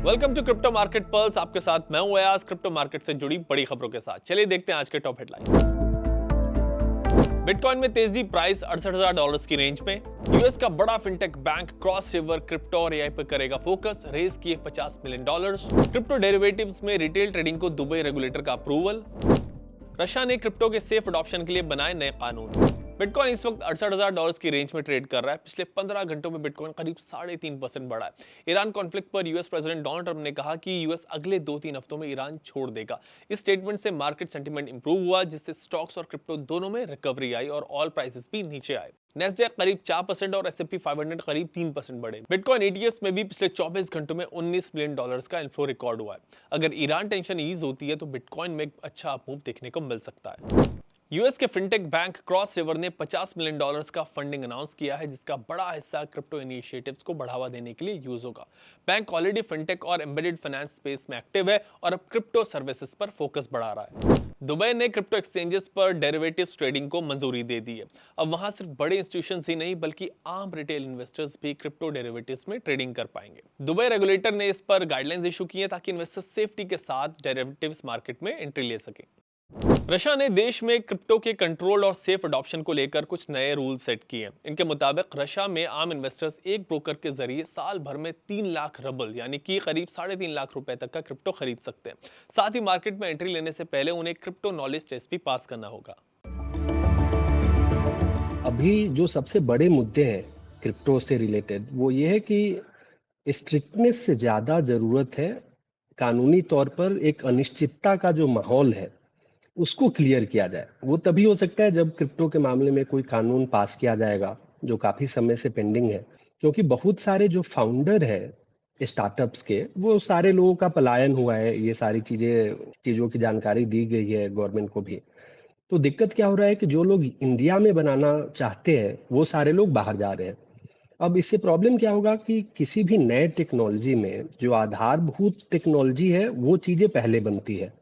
Welcome to crypto market pulse. आपके साथ मैं हूं अयाज, क्रिप्टो मार्केट से जुड़ी बड़ी खबरों के साथ। चलिए देखते हैं आज के टॉप हेडलाइन। बिटकॉइन में तेजी, प्राइस $68,000 की रेंज में। यूएस का बड़ा fintech bank cross river crypto और एआई पर करेगा फोकस, रेज किए $50 मिलियन। क्रिप्टो डेरिवेटिव्स में रिटेल ट्रेडिंग को दुबई रेगुलेटर का अप्रूवल। रशिया ने क्रिप्टो के सेफ अडॉप्शन के लिए बनाए नए कानून। बिटकॉइन इस वक्त $68,000 की रेंज में ट्रेड कर रहा है। पिछले 15 घंटों में बिटकॉइन करीब 3.5% बढ़ा है। ईरान कॉन्फ्लिक्ट पर यूएस प्रेसिडेंट डोनाल्ड ट्रंप ने कहा कि यूएस अगले 2-3 हफ्तों में ईरान छोड़ देगा। इस स्टेटमेंट से मार्केट सेंटीमेंट इंप्रूव हुआ, जिससे स्टॉक्स और क्रिप्टो दोनों में रिकवरी आई और ऑल प्राइसेस भी नीचे आए। नेस्डैक करीब 4% और S&P 500 करीब 3% बढ़े। बिटकॉइन ETFs में भी पिछले 24 घंटों में $19 मिलियन का इन्फ्लो रिकॉर्ड हुआ है। अगर ईरान टेंशन ईज होती है तो बिटकॉइन में एक अच्छा अपमूव देखने को मिल सकता है। US K fintech bank cross river ने $50 मिलियन का फंडिंग अनाउंस किया है, जिसका बड़ा हिस्सा क्रिप्टो इनिशिएटिव्स को बढ़ावा देने के लिए यूज होगा। बैंक ऑलरेडी फिनटेक और एम्बेडेड फाइनेंस स्पेस में एक्टिव है और अब क्रिप्टो सर्विसेज पर फोकस बढ़ा रहा है। दुबई ने क्रिप्टो एक्सचेंजेस पर डेरिवेटिव्स ट्रेडिंग को मंजूरी दे दी है। अब वहां सिर्फ बड़े इंस्टीट्यूशंस ही नहीं बल्कि आम रिटेल इन्वेस्टर्स भी क्रिप्टो डेरिवेटिव्स में ट्रेडिंग कर पाएंगे। दुबई रेगुलेटर ने इस पर गाइडलाइंस इशू की है ताकि इन्वेस्टर्स सेफ्टी के साथ डेरिवेटिव्स मार्केट में एंट्री ले सकें। रशिया ने देश में क्रिप्टो के कंट्रोल और सेफ अडॉप्शन को लेकर कुछ नए रूल सेट किए हैं। इनके मुताबिक रशिया में आम इन्वेस्टर्स एक ब्रोकर के जरिए साल भर में 3 लाख रबल यानी कि करीब 3.5 लाख रुपए तक का क्रिप्टो खरीद सकते हैं। साथ ही मार्केट में एंट्री लेने से पहले उन्हें क्रिप्टो नॉलेज टेस्ट भी पास करना होगा। अभी जो सबसे बड़े मुद्दे हैं क्रिप्टो से रिलेटेड वो ये है कि स्ट्रिक्टनेस से ज़्यादा ज़रूरत है कानूनी तौर पर एक अनिश्चितता का जो माहौल है उसको क्लियर किया जाए। वो तभी हो सकता है जब क्रिप्टो के मामले में कोई कानून पास किया जाएगा जो काफ़ी समय से पेंडिंग है, क्योंकि बहुत सारे जो फाउंडर है स्टार्टअप्स के वो सारे लोगों का पलायन हुआ है। ये सारी चीज़ों की जानकारी दी गई है गवर्नमेंट को भी। तो दिक्कत क्या हो रहा है कि जो लोग इंडिया में बनाना चाहते हैं वो सारे लोग बाहर जा रहे हैं। अब इससे प्रॉब्लम क्या होगा कि किसी भी नए टेक्नोलॉजी में जो आधारभूत टेक्नोलॉजी है वो चीज़ें पहले बनती है।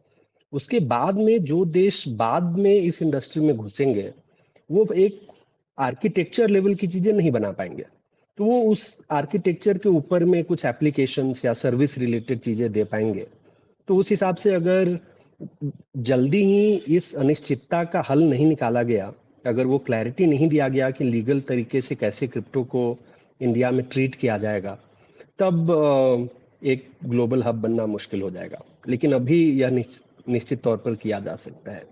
उसके बाद में जो देश बाद में इस इंडस्ट्री में घुसेंगे वो एक आर्किटेक्चर लेवल की चीज़ें नहीं बना पाएंगे। तो वो उस आर्किटेक्चर के ऊपर में कुछ एप्लीकेशंस या सर्विस रिलेटेड चीज़ें दे पाएंगे। तो उस हिसाब से अगर जल्दी ही इस अनिश्चितता का हल नहीं निकाला गया, अगर वो क्लैरिटी नहीं दिया गया कि लीगल तरीके से कैसे क्रिप्टो को इंडिया में ट्रीट किया जाएगा, तब एक ग्लोबल हब बनना मुश्किल हो जाएगा। लेकिन अभी यह निश्चित तौर पर किया जा सकता है।